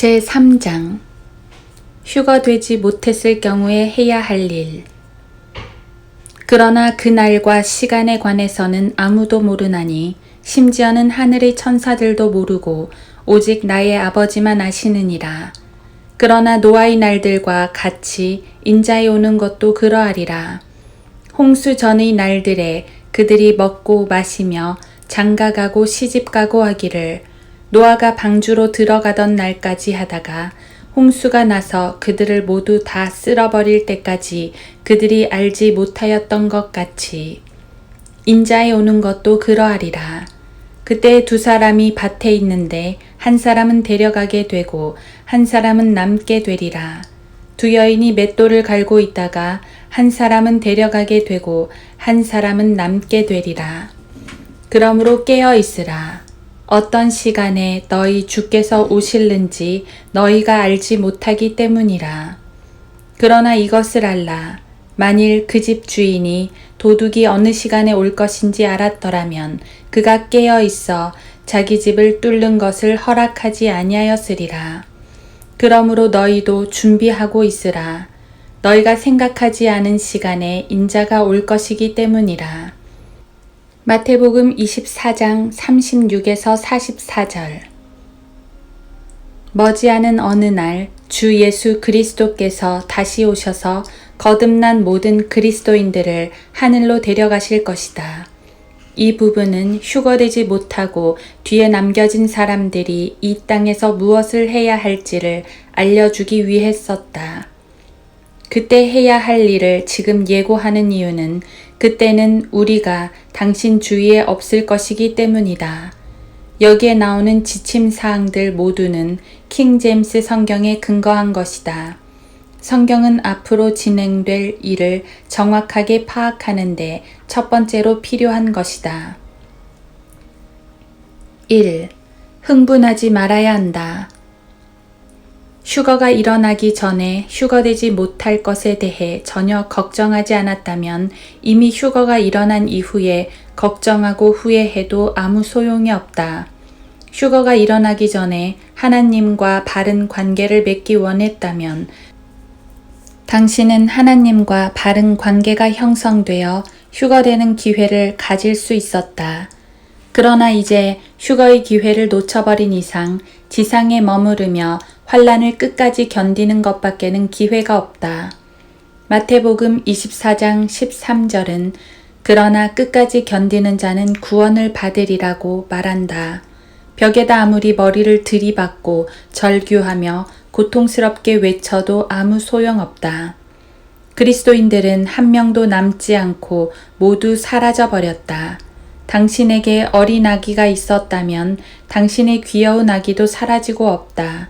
제3장 휴거되지 못했을 경우에 해야 할 일. 그러나 그 날과 시간에 관해서는 아무도 모르나니 심지어는 하늘의 천사들도 모르고 오직 나의 아버지만 아시느니라. 그러나 노아의 날들과 같이 인자에 오는 것도 그러하리라. 홍수 전의 날들에 그들이 먹고 마시며 장가가고 시집가고 하기를 노아가 방주로 들어가던 날까지 하다가 홍수가 나서 그들을 모두 다 쓸어버릴 때까지 그들이 알지 못하였던 것 같이 인자에 오는 것도 그러하리라. 그때 두 사람이 밭에 있는데 한 사람은 데려가게 되고 한 사람은 남게 되리라. 두 여인이 맷돌을 갈고 있다가 한 사람은 데려가게 되고 한 사람은 남게 되리라. 그러므로 깨어 있으라. 어떤 시간에 너희 주께서 오실는지 너희가 알지 못하기 때문이라. 그러나 이것을 알라. 만일 그 집 주인이 도둑이 어느 시간에 올 것인지 알았더라면 그가 깨어 있어 자기 집을 뚫는 것을 허락하지 아니하였으리라. 그러므로 너희도 준비하고 있으라. 너희가 생각하지 않은 시간에 인자가 올 것이기 때문이라. 마태복음 24장 36에서 44절. 머지않은 어느 날 주 예수 그리스도께서 다시 오셔서 거듭난 모든 그리스도인들을 하늘로 데려가실 것이다. 이 부분은 휴거되지 못하고 뒤에 남겨진 사람들이 이 땅에서 무엇을 해야 할지를 알려주기 위해 썼다. 그때 해야 할 일을 지금 예고하는 이유는 그때는 우리가 당신 주위에 없을 것이기 때문이다. 여기에 나오는 지침사항들 모두는 킹제임스 성경에 근거한 것이다. 성경은 앞으로 진행될 일을 정확하게 파악하는데 첫 번째로 필요한 것이다. 1. 흥분하지 말아야 한다. 휴거가 일어나기 전에 휴거되지 못할 것에 대해 전혀 걱정하지 않았다면 이미 휴거가 일어난 이후에 걱정하고 후회해도 아무 소용이 없다. 휴거가 일어나기 전에 하나님과 바른 관계를 맺기 원했다면 당신은 하나님과 바른 관계가 형성되어 휴거되는 기회를 가질 수 있었다. 그러나 이제 휴거의 기회를 놓쳐버린 이상 지상에 머무르며 환란을 끝까지 견디는 것밖에는 기회가 없다. 마태복음 24장 13절은 그러나 끝까지 견디는 자는 구원을 받으리라고 말한다. 벽에다 아무리 머리를 들이받고 절규하며 고통스럽게 외쳐도 아무 소용없다. 그리스도인들은 한 명도 남지 않고 모두 사라져버렸다. 당신에게 어린 아기가 있었다면 당신의 귀여운 아기도 사라지고 없다.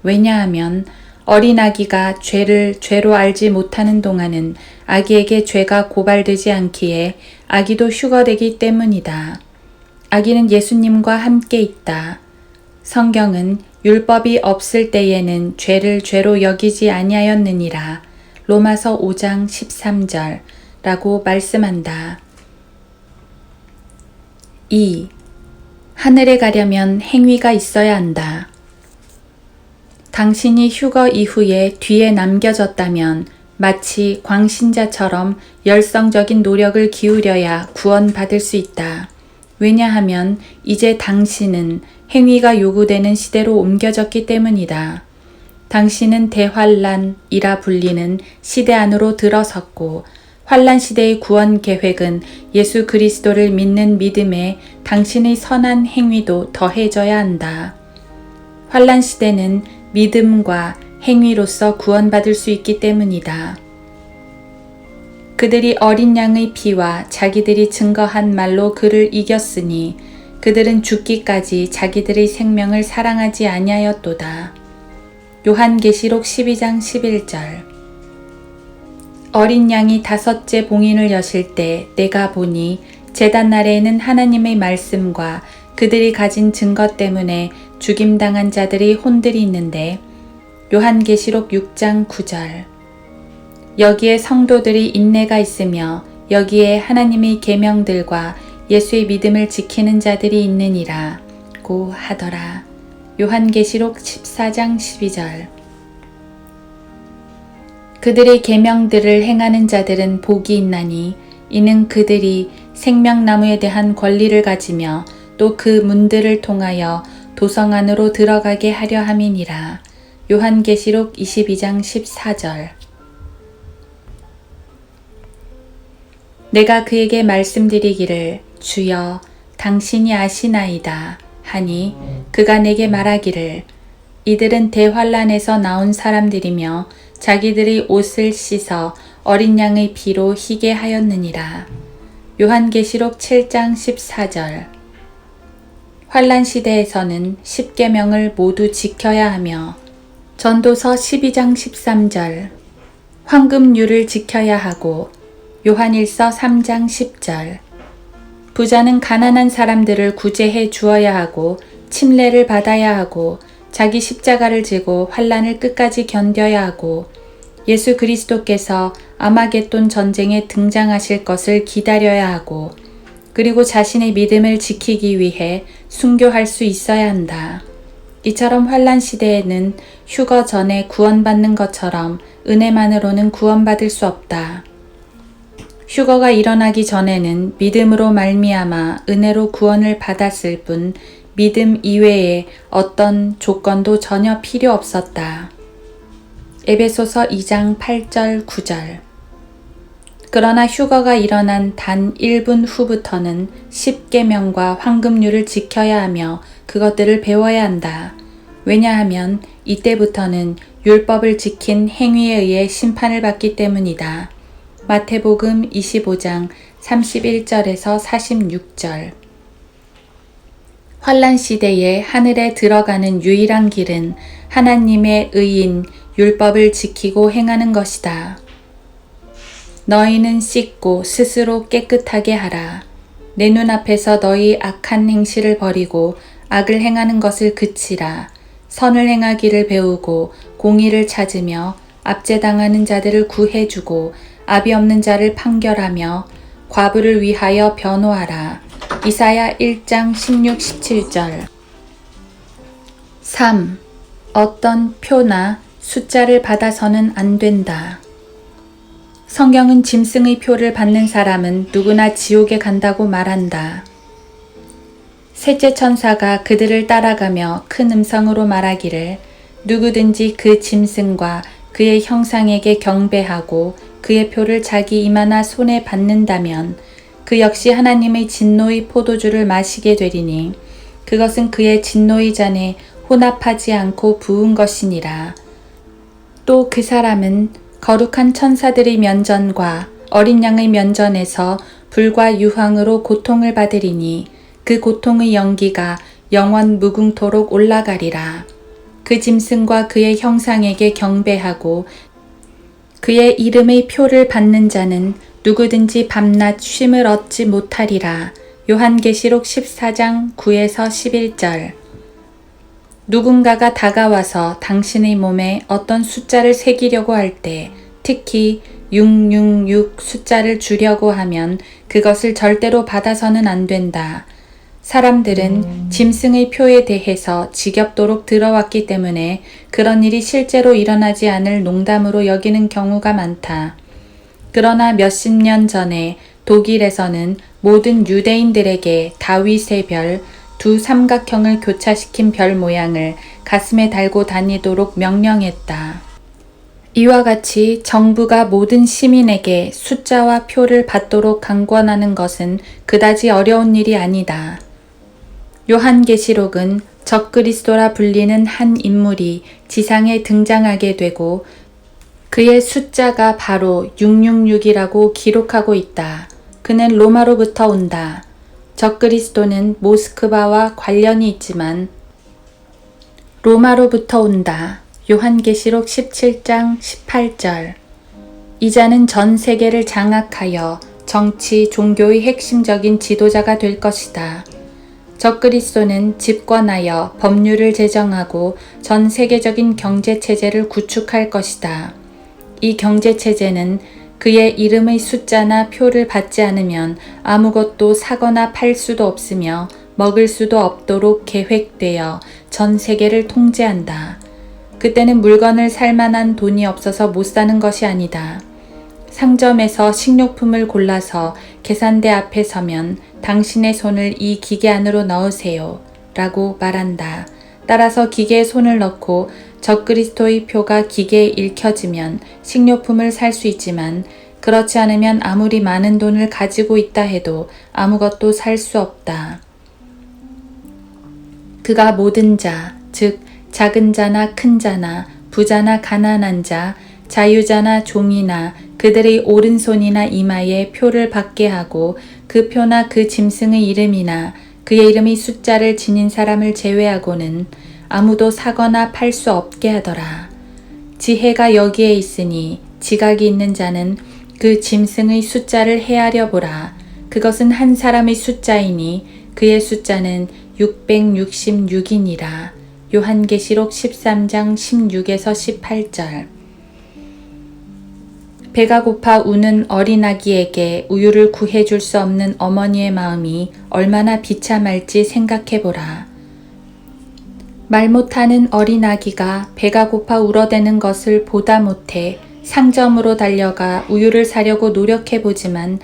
왜냐하면 어린 아기가 죄를 죄로 알지 못하는 동안은 아기에게 죄가 고발되지 않기에 아기도 휴거되기 때문이다. 아기는 예수님과 함께 있다. 성경은 율법이 없을 때에는 죄를 죄로 여기지 아니하였느니라. 로마서 5장 13절 라고 말씀한다. 2. 하늘에 가려면 행위가 있어야 한다. 당신이 휴거 이후에 뒤에 남겨졌다면 마치 광신자처럼 열성적인 노력을 기울여야 구원받을 수 있다. 왜냐하면 이제 당신은 행위가 요구되는 시대로 옮겨졌기 때문이다. 당신은 대환란이라 불리는 시대 안으로 들어섰고 환란 시대의 구원 계획은 예수 그리스도를 믿는 믿음에 당신의 선한 행위도 더해져야 한다. 환란 시대는 믿음과 행위로서 구원받을 수 있기 때문이다. 그들이 어린 양의 피와 자기들이 증거한 말로 그를 이겼으니 그들은 죽기까지 자기들의 생명을 사랑하지 아니하였도다. 요한계시록 12장 11절. 어린 양이 5째 봉인을 여실 때 내가 보니 제단 아래에는 하나님의 말씀과 그들이 가진 증거 때문에 죽임당한 자들의 혼들이 있는데 요한계시록 6장 9절. 여기에 성도들이 인내가 있으며 여기에 하나님의 계명들과 예수의 믿음을 지키는 자들이 있느니라 고 하더라. 요한계시록 14장 12절. 그들의 계명들을 행하는 자들은 복이 있나니 이는 그들이 생명나무에 대한 권리를 가지며 또 그 문들을 통하여 도성 안으로 들어가게 하려 함이니라. 요한계시록 22장 14절. 내가 그에게 말씀드리기를 주여 당신이 아시나이다 하니 그가 내게 말하기를 이들은 대환란에서 나온 사람들이며 자기들의 옷을 씻어 어린 양의 피로 희게 하였느니라. 요한계시록 7장 14절. 환란 시대에서는 십계명을 모두 지켜야 하며 전도서 12장 13절. 황금률을 지켜야 하고 요한일서 3장 10절. 부자는 가난한 사람들을 구제해 주어야 하고 침례를 받아야 하고 자기 십자가를 지고 환란을 끝까지 견뎌야 하고 예수 그리스도께서 아마겟돈 전쟁에 등장하실 것을 기다려야 하고 그리고 자신의 믿음을 지키기 위해 순교할 수 있어야 한다. 이처럼 환란 시대에는 휴거 전에 구원받는 것처럼 은혜만으로는 구원받을 수 없다. 휴거가 일어나기 전에는 믿음으로 말미암아 은혜로 구원을 받았을 뿐 믿음 이외에 어떤 조건도 전혀 필요 없었다. 에베소서 2장 8절 9절. 그러나 휴거가 일어난 단 1분 후부터는 십계명과 황금률을 지켜야 하며 그것들을 배워야 한다. 왜냐하면 이때부터는 율법을 지킨 행위에 의해 심판을 받기 때문이다. 마태복음 25장 31절에서 46절. 환란 시대에 하늘에 들어가는 유일한 길은 하나님의 의인 율법을 지키고 행하는 것이다. 너희는 씻고 스스로 깨끗하게 하라. 내 눈앞에서 너희 악한 행실을 버리고 악을 행하는 것을 그치라. 선을 행하기를 배우고 공의를 찾으며 압제당하는 자들을 구해주고 압이 없는 자를 판결하며 과부를 위하여 변호하라. 이사야 1장 16, 17절. 3. 어떤 표나 숫자를 받아서는 안 된다. 성경은 짐승의 표를 받는 사람은 누구나 지옥에 간다고 말한다. 셋째 천사가 그들을 따라가며 큰 음성으로 말하기를 누구든지 그 짐승과 그의 형상에게 경배하고 그의 표를 자기 이마나 손에 받는다면 그 역시 하나님의 진노의 포도주를 마시게 되리니 그것은 그의 진노의 잔에 혼합하지 않고 부은 것이니라. 또 그 사람은 거룩한 천사들의 면전과 어린 양의 면전에서 불과 유황으로 고통을 받으리니 그 고통의 연기가 영원 무궁토록 올라가리라. 그 짐승과 그의 형상에게 경배하고 그의 이름의 표를 받는 자는 누구든지 밤낮 쉼을 얻지 못하리라. 요한계시록 14장 9에서 11절. 누군가가 다가와서 당신의 몸에 어떤 숫자를 새기려고 할 때, 특히 666 숫자를 주려고 하면 그것을 절대로 받아서는 안 된다. 사람들은 짐승의 표에 대해서 지겹도록 들어왔기 때문에 그런 일이 실제로 일어나지 않을 농담으로 여기는 경우가 많다. 그러나 몇십 년 전에 독일에서는 모든 유대인들에게 다윗의 별, 두 삼각형을 교차시킨 별 모양을 가슴에 달고 다니도록 명령했다. 이와 같이 정부가 모든 시민에게 숫자와 표를 받도록 강권하는 것은 그다지 어려운 일이 아니다. 요한계시록은 적그리스도라 불리는 한 인물이 지상에 등장하게 되고 그의 숫자가 바로 666이라고 기록하고 있다. 그는 로마로부터 온다. 적그리스도는 모스크바와 관련이 있지만 로마로부터 온다. 요한계시록 17장 18절. 이자는 전 세계를 장악하여 정치, 종교의 핵심적인 지도자가 될 것이다. 적그리스도는 집권하여 법률을 제정하고 전 세계적인 경제체제를 구축할 것이다. 이 경제체제는 그의 이름의 숫자나 표를 받지 않으면 아무것도 사거나 팔 수도 없으며 먹을 수도 없도록 계획되어 전 세계를 통제한다. 그때는 물건을 살 만한 돈이 없어서 못 사는 것이 아니다. 상점에서 식료품을 골라서 계산대 앞에 서면 당신의 손을 이 기계 안으로 넣으세요 라고 말한다. 따라서 기계에 손을 넣고 적그리스도의 표가 기계에 읽혀지면 식료품을 살 수 있지만 그렇지 않으면 아무리 많은 돈을 가지고 있다 해도 아무것도 살 수 없다. 그가 모든 자, 즉 작은 자나 큰 자나 부자나 가난한 자, 자유자나 종이나 그들의 오른손이나 이마에 표를 받게 하고 그 표나 그 짐승의 이름이나 그의 이름의 숫자를 지닌 사람을 제외하고는 아무도 사거나 팔 수 없게 하더라. 지혜가 여기에 있으니 지각이 있는 자는 그 짐승의 숫자를 헤아려 보라. 그것은 한 사람의 숫자이니 그의 숫자는 666이니라. 요한계시록 13장 16에서 18절. 배가 고파 우는 어린아기에게 우유를 구해줄 수 없는 어머니의 마음이 얼마나 비참할지 생각해보라. 말 못하는 어린아기가 배가 고파 울어대는 것을 보다 못해 상점으로 달려가 우유를 사려고 노력해보지만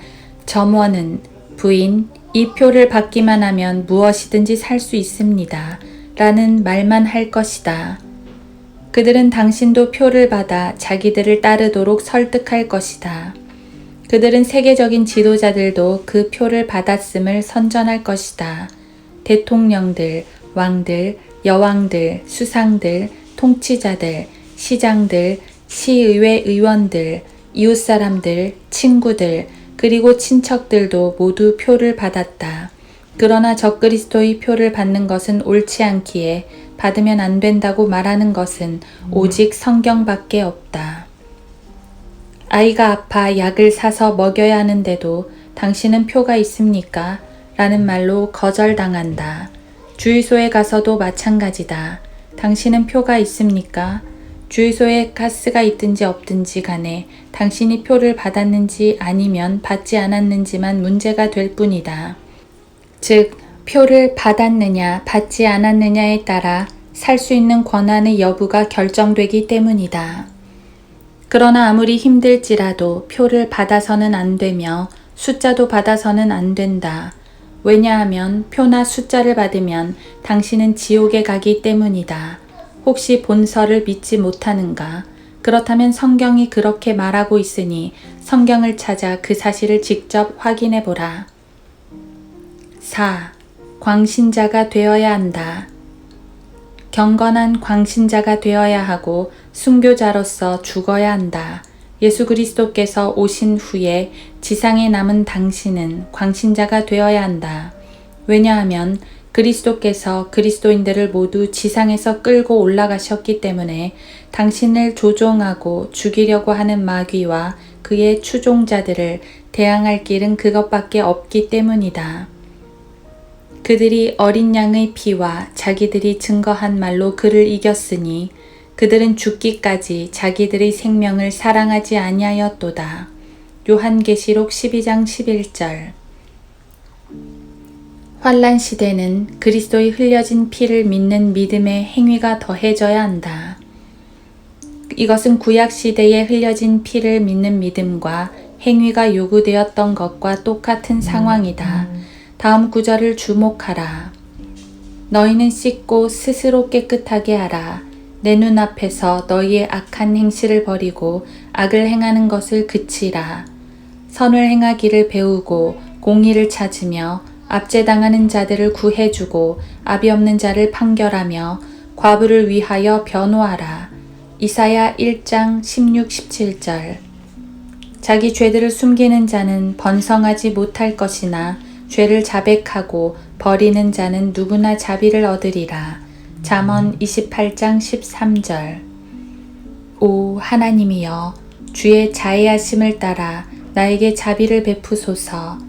점원은 부인, 이 표를 받기만 하면 무엇이든지 살 수 있습니다. 라는 말만 할 것이다. 그들은 당신도 표를 받아 자기들을 따르도록 설득할 것이다. 그들은 세계적인 지도자들도 그 표를 받았음을 선전할 것이다. 대통령들, 왕들, 여왕들, 수상들, 통치자들, 시장들, 시의회 의원들, 이웃사람들, 친구들, 그리고 친척들도 모두 표를 받았다. 그러나 적그리스도의 표를 받는 것은 옳지 않기에 받으면 안 된다고 말하는 것은 오직 성경밖에 없다. 아이가 아파 약을 사서 먹여야 하는데도 당신은 표가 있습니까? 라는 말로 거절당한다. 주유소에 가서도 마찬가지다. 당신은 표가 있습니까? 주유소에 가스가 있든지 없든지 간에 당신이 표를 받았는지 아니면 받지 않았는지만 문제가 될 뿐이다. 즉, 표를 받았느냐 받지 않았느냐에 따라 살 수 있는 권한의 여부가 결정되기 때문이다. 그러나 아무리 힘들지라도 표를 받아서는 안 되며 숫자도 받아서는 안 된다. 왜냐하면 표나 숫자를 받으면 당신은 지옥에 가기 때문이다. 혹시 본서를 믿지 못하는가? 그렇다면 성경이 그렇게 말하고 있으니 성경을 찾아 그 사실을 직접 확인해 보라. 4. 광신자가 되어야 한다. 경건한 광신자가 되어야 하고 순교자로서 죽어야 한다. 예수 그리스도께서 오신 후에 지상에 남은 당신은 광신자가 되어야 한다. 왜냐하면 그리스도께서 그리스도인들을 모두 지상에서 끌고 올라가셨기 때문에 당신을 조종하고 죽이려고 하는 마귀와 그의 추종자들을 대항할 길은 그것밖에 없기 때문이다. 그들이 어린 양의 피와 자기들이 증거한 말로 그를 이겼으니 그들은 죽기까지 자기들의 생명을 사랑하지 아니하였도다. 요한계시록 12장 11절. 환난 시대는 그리스도의 흘려진 피를 믿는 믿음의 행위가 더해져야 한다. 이것은 구약 시대에 흘려진 피를 믿는 믿음과 행위가 요구되었던 것과 똑같은 상황이다. 다음 구절을 주목하라. 너희는 씻고 스스로 깨끗하게 하라. 내 눈앞에서 너희의 악한 행실을 버리고 악을 행하는 것을 그치라. 선을 행하기를 배우고 공의를 찾으며 압제당하는 자들을 구해주고 압이 없는 자를 판결하며 과부를 위하여 변호하라. 이사야 1장 16, 17절. 자기 죄들을 숨기는 자는 번성하지 못할 것이나 죄를 자백하고 버리는 자는 누구나 자비를 얻으리라. 잠언 28장 13절. 오 하나님이여, 주의 자애하심을 따라 나에게 자비를 베푸소서.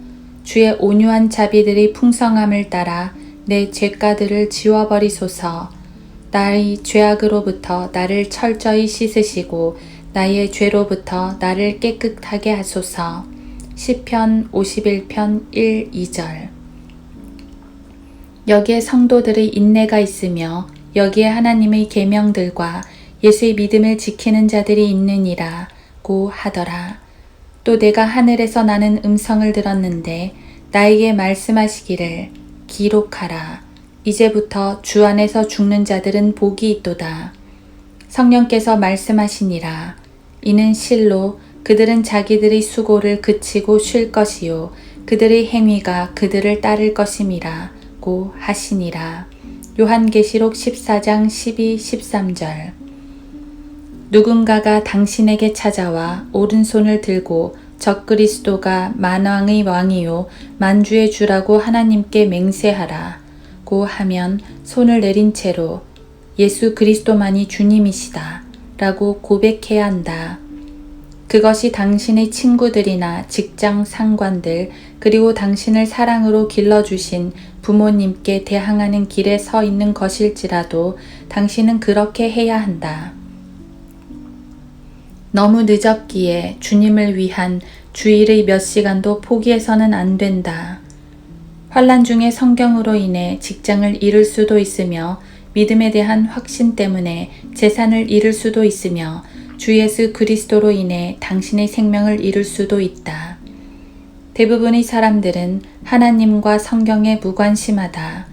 주의 온유한 자비들의 풍성함을 따라 내 죄가들을 지워버리소서. 나의 죄악으로부터 나를 철저히 씻으시고 나의 죄로부터 나를 깨끗하게 하소서. 시편 51편 1, 2절. 여기에 성도들의 인내가 있으며 여기에 하나님의 계명들과 예수의 믿음을 지키는 자들이 있느니라고 하더라. 또 내가 하늘에서 나는 음성을 들었는데 나에게 말씀하시기를 기록하라. 이제부터 주 안에서 죽는 자들은 복이 있도다. 성령께서 말씀하시니라. 이는 실로 그들은 자기들의 수고를 그치고 쉴 것이요 그들의 행위가 그들을 따를 것임이라고 하시니라. 요한계시록 14장 12, 13절. 누군가가 당신에게 찾아와 오른손을 들고 적그리스도가 만왕의 왕이요 만주의 주라고 하나님께 맹세하라고 하면 손을 내린 채로 예수 그리스도만이 주님이시다 라고 고백해야 한다. 그것이 당신의 친구들이나 직장 상관들 그리고 당신을 사랑으로 길러주신 부모님께 대항하는 길에 서 있는 것일지라도 당신은 그렇게 해야 한다. 너무 늦었기에 주님을 위한 주일의 몇 시간도 포기해서는 안 된다. 환난 중에 성경으로 인해 직장을 잃을 수도 있으며 믿음에 대한 확신 때문에 재산을 잃을 수도 있으며 주 예수 그리스도로 인해 당신의 생명을 잃을 수도 있다. 대부분의 사람들은 하나님과 성경에 무관심하다.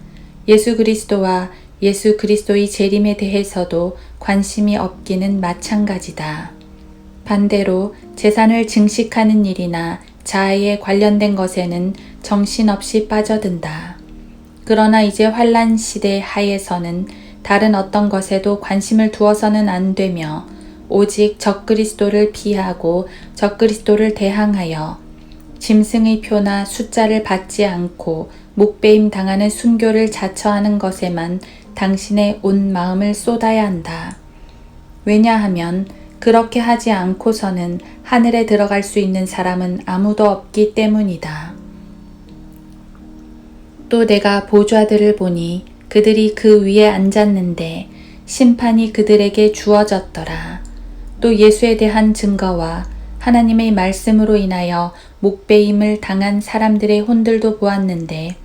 예수 그리스도와 예수 그리스도의 재림에 대해서도 관심이 없기는 마찬가지다. 반대로 재산을 증식하는 일이나 자아에 관련된 것에는 정신없이 빠져든다. 그러나 이제 환난 시대 하에서는 다른 어떤 것에도 관심을 두어서는 안 되며 오직 적그리스도를 피하고 적그리스도를 대항하여 짐승의 표나 숫자를 받지 않고 목배임 당하는 순교를 자처하는 것에만 당신의 온 마음을 쏟아야 한다. 왜냐하면 그렇게 하지 않고서는 하늘에 들어갈 수 있는 사람은 아무도 없기 때문이다. 또 내가 보좌들을 보니 그들이 그 위에 앉았는데 심판이 그들에게 주어졌더라. 또 예수에 대한 증거와 하나님의 말씀으로 인하여 목배임을 당한 사람들의 혼들도 보았는데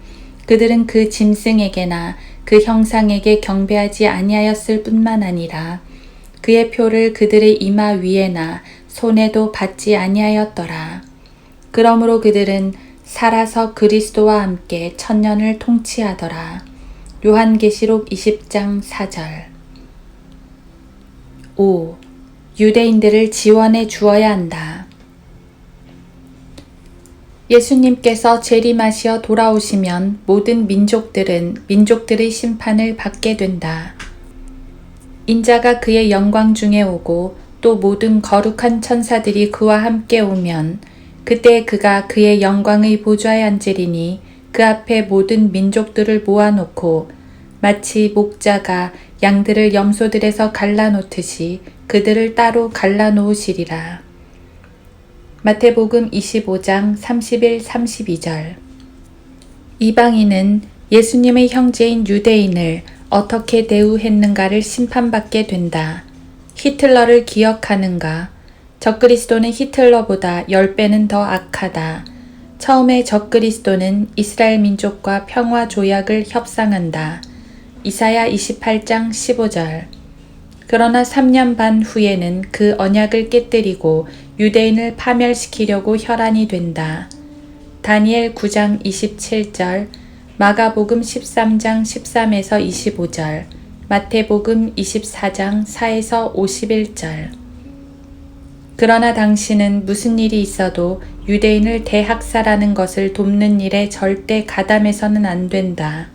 그들은 그 짐승에게나 그 형상에게 경배하지 아니하였을 뿐만 아니라 그의 표를 그들의 이마 위에나 손에도 받지 아니하였더라. 그러므로 그들은 살아서 그리스도와 함께 천년을 통치하더라. 요한계시록 20장 4절. 5. 유대인들을 지원해 주어야 한다. 예수님께서 재림하시어 돌아오시면 모든 민족들은 민족들의 심판을 받게 된다. 인자가 그의 영광 중에 오고 또 모든 거룩한 천사들이 그와 함께 오면 그때 그가 그의 영광의 보좌에 앉으리니 그 앞에 모든 민족들을 모아놓고 마치 목자가 양들을 염소들에서 갈라놓듯이 그들을 따로 갈라놓으시리라. 마태복음 25장 31, 32절. 이방인은 예수님의 형제인 유대인을 어떻게 대우했는가를 심판받게 된다. 히틀러를 기억하는가? 적그리스도는 히틀러보다 10배는 더 악하다. 처음에 적그리스도는 이스라엘 민족과 평화 조약을 협상한다. 이사야 28장 15절. 그러나 3년 반 후에는 그 언약을 깨뜨리고 유대인을 파멸시키려고 혈안이 된다. 다니엘 9장 27절, 마가복음 13장 13에서 25절, 마태복음 24장 4에서 51절. 그러나 당신은 무슨 일이 있어도 유대인을 대학살하는 것을 돕는 일에 절대 가담해서는 안 된다.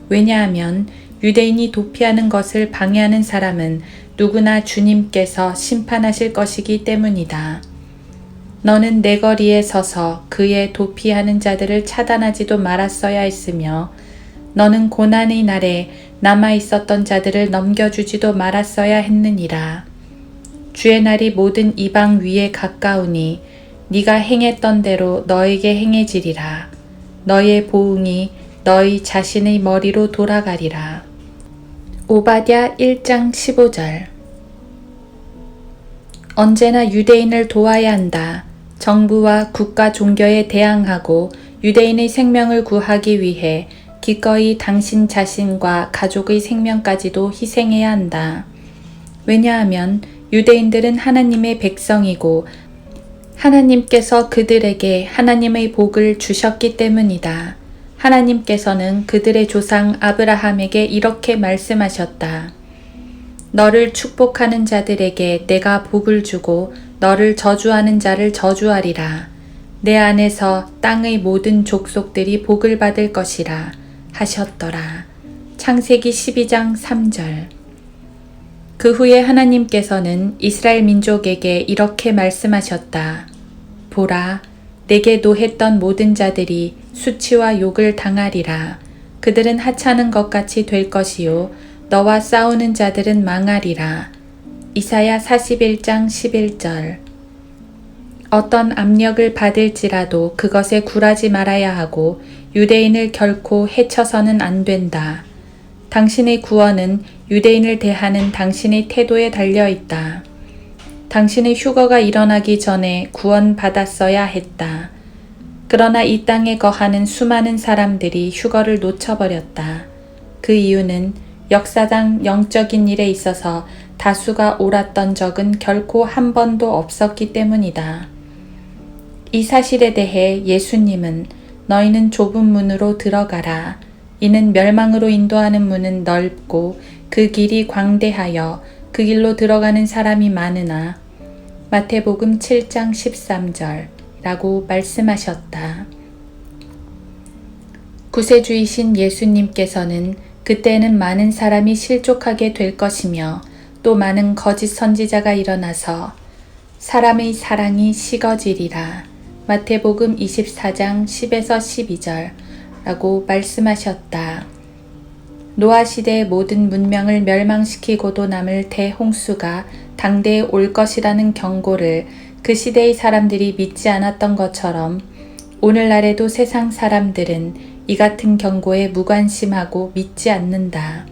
왜냐하면 유대인이 도피하는 것을 방해하는 사람은 누구나 주님께서 심판하실 것이기 때문이다. 너는 내 거리에 서서 그의 도피하는 자들을 차단하지도 말았어야 했으며 너는 고난의 날에 남아있었던 자들을 넘겨주지도 말았어야 했느니라. 주의 날이 모든 이방 위에 가까우니 네가 행했던 대로 너에게 행해지리라. 너의 보응이 너희 자신의 머리로 돌아가리라. 오바댜 1장 15절. 언제나 유대인을 도와야 한다. 정부와 국가 종교에 대항하고 유대인의 생명을 구하기 위해 기꺼이 당신 자신과 가족의 생명까지도 희생해야 한다. 왜냐하면 유대인들은 하나님의 백성이고 하나님께서 그들에게 하나님의 복을 주셨기 때문이다. 하나님께서는 그들의 조상 아브라함에게 이렇게 말씀하셨다. 너를 축복하는 자들에게 내가 복을 주고 너를 저주하는 자를 저주하리라. 내 안에서 땅의 모든 족속들이 복을 받을 것이라 하셨더라. 창세기 12장 3절. 그 후에 하나님께서는 이스라엘 민족에게 이렇게 말씀하셨다. 보라, 내게 노했던 모든 자들이 수치와 욕을 당하리라. 그들은 하찮은 것 같이 될 것이요 너와 싸우는 자들은 망하리라. 이사야 41장 11절. 어떤 압력을 받을지라도 그것에 굴하지 말아야 하고 유대인을 결코 해쳐서는 안 된다. 당신의 구원은 유대인을 대하는 당신의 태도에 달려 있다. 당신의 휴거가 일어나기 전에 구원받았어야 했다. 그러나 이 땅에 거하는 수많은 사람들이 휴거를 놓쳐버렸다. 그 이유는 역사상 영적인 일에 있어서 다수가 옳았던 적은 결코 한 번도 없었기 때문이다. 이 사실에 대해 예수님은 너희는 좁은 문으로 들어가라. 이는 멸망으로 인도하는 문은 넓고 그 길이 광대하여 그 길로 들어가는 사람이 많으나 마태복음 7장 13절 라고 말씀하셨다. 구세주이신 예수님께서는 그때는 많은 사람이 실족하게 될 것이며 또 많은 거짓 선지자가 일어나서 사람의 사랑이 식어지리라. 마태복음 24장 10에서 12절 라고 말씀하셨다. 노아 시대의 모든 문명을 멸망시키고도 남을 대홍수가 당대에 올 것이라는 경고를 그 시대의 사람들이 믿지 않았던 것처럼 오늘날에도 세상 사람들은 이 같은 경고에 무관심하고 믿지 않는다.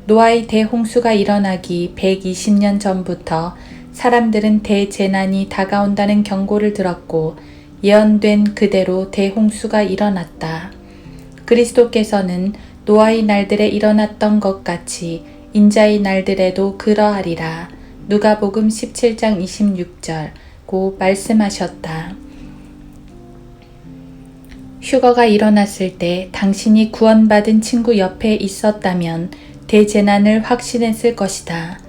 노아의 대홍수가 일어나기 120년 전부터 사람들은 대재난이 다가온다는 경고를 들었고 예언된 그대로 대홍수가 일어났다. 그리스도께서는 노아의 날들에 일어났던 것 같이 인자의 날들에도 그러하리라. 누가복음 17장 26절고 말씀하셨다. 휴거가 일어났을 때 당신이 구원받은 친구 옆에 있었다면 대재난을 확신했을 것이다.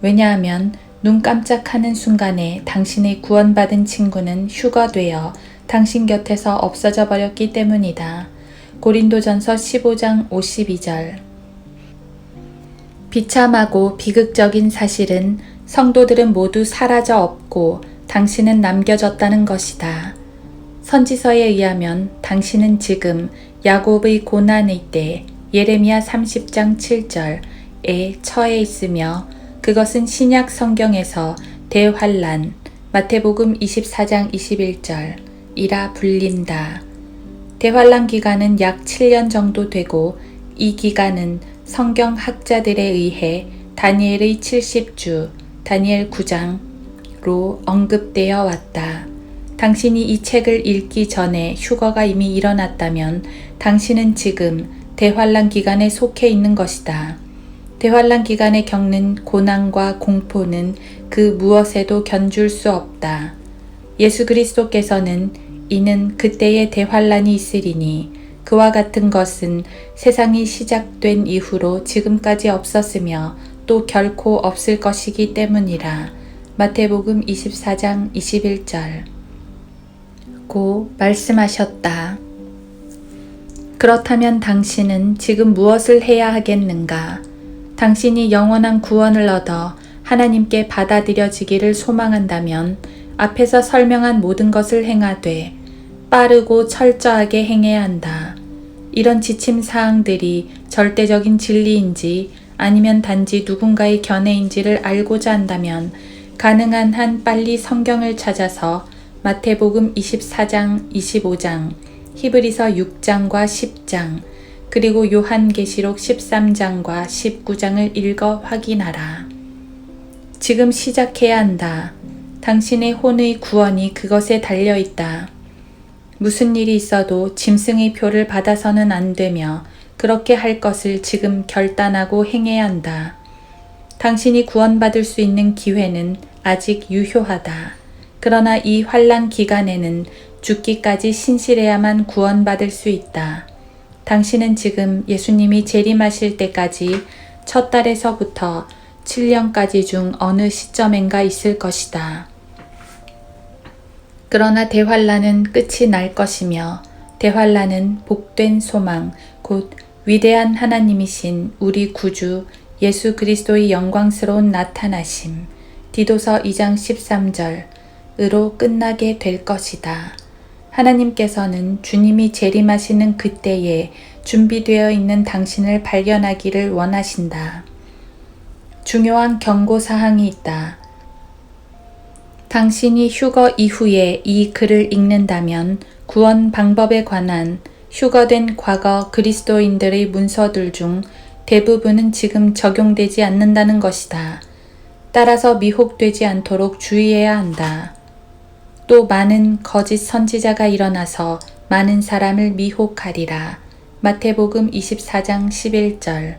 왜냐하면 눈 깜짝하는 순간에 당신의 구원받은 친구는 휴거되어 당신 곁에서 없어져 버렸기 때문이다. 고린도전서 15장 52절. 비참하고 비극적인 사실은 성도들은 모두 사라져 없고 당신은 남겨졌다는 것이다. 선지서에 의하면 당신은 지금 야곱의 고난의 때 예레미야 30장 7절에 처해 있으며 그것은 신약 성경에서 대환란 마태복음 24장 21절이라 불린다. 대환란 기간은 약 7년 정도 되고 이 기간은 성경 학자들에 의해 다니엘의 70주 다니엘 9장로 언급되어 왔다. 당신이 이 책을 읽기 전에 휴거가 이미 일어났다면 당신은 지금 대환란 기간에 속해 있는 것이다. 대환란 기간에 겪는 고난과 공포는 그 무엇에도 견줄 수 없다. 예수 그리스도께서는 이는 그때의 대환란이 있으리니 그와 같은 것은 세상이 시작된 이후로 지금까지 없었으며 또 결코 없을 것이기 때문이라. 마태복음 24장 21절 고 말씀하셨다. 그렇다면 당신은 지금 무엇을 해야 하겠는가? 당신이 영원한 구원을 얻어 하나님께 받아들여지기를 소망한다면 앞에서 설명한 모든 것을 행하되 빠르고 철저하게 행해야 한다. 이런 지침 사항들이 절대적인 진리인지 아니면 단지 누군가의 견해인지를 알고자 한다면 가능한 한 빨리 성경을 찾아서 마태복음 24장, 25장, 히브리서 6장과 10장, 그리고 요한계시록 13장과 19장을 읽어 확인하라. 지금 시작해야 한다. 당신의 혼의 구원이 그것에 달려 있다. 무슨 일이 있어도 짐승의 표를 받아서는 안 되며 그렇게 할 것을 지금 결단하고 행해야 한다. 당신이 구원받을 수 있는 기회는 아직 유효하다. 그러나 이 환난 기간에는 죽기까지 신실해야만 구원받을 수 있다. 당신은 지금 예수님이 재림하실 때까지 첫 달에서부터 7년까지 중 어느 시점엔가 있을 것이다. 그러나 대환란은 끝이 날 것이며 대환란은 복된 소망, 곧 위대한 하나님이신 우리 구주 예수 그리스도의 영광스러운 나타나심, 디도서 2장 13절으로 끝나게 될 것이다. 하나님께서는 주님이 재림하시는 그때에 준비되어 있는 당신을 발견하기를 원하신다. 중요한 경고사항이 있다. 당신이 휴거 이후에 이 글을 읽는다면 구원 방법에 관한 휴거된 과거 그리스도인들의 문서들 중 대부분은 지금 적용되지 않는다는 것이다. 따라서 미혹되지 않도록 주의해야 한다. 또 많은 거짓 선지자가 일어나서 많은 사람을 미혹하리라. 마태복음 24장 11절.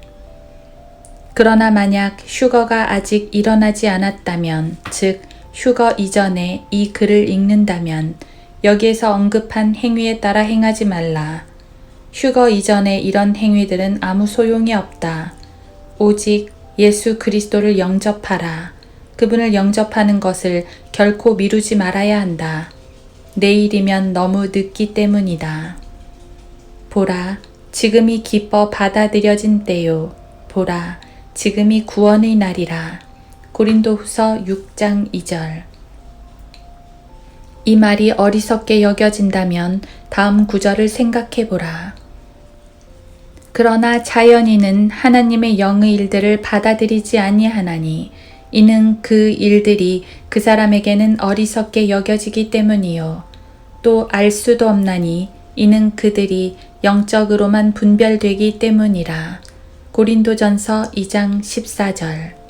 그러나 만약 휴거가 아직 일어나지 않았다면, 즉 휴거 이전에 이 글을 읽는다면 여기에서 언급한 행위에 따라 행하지 말라. 휴거 이전에 이런 행위들은 아무 소용이 없다. 오직 예수 그리스도를 영접하라. 그분을 영접하는 것을 결코 미루지 말아야 한다. 내일이면 너무 늦기 때문이다. 보라, 지금이 기뻐 받아들여진 때요. 보라, 지금이 구원의 날이라. 고린도후서 6장 2절. 이 말이 어리석게 여겨진다면 다음 구절을 생각해보라. 그러나 자연인은 하나님의 영의 일들을 받아들이지 아니하나니 이는 그 일들이 그 사람에게는 어리석게 여겨지기 때문이요. 또 알 수도 없나니 이는 그들이 영적으로만 분별되기 때문이라. 고린도전서 2장 14절.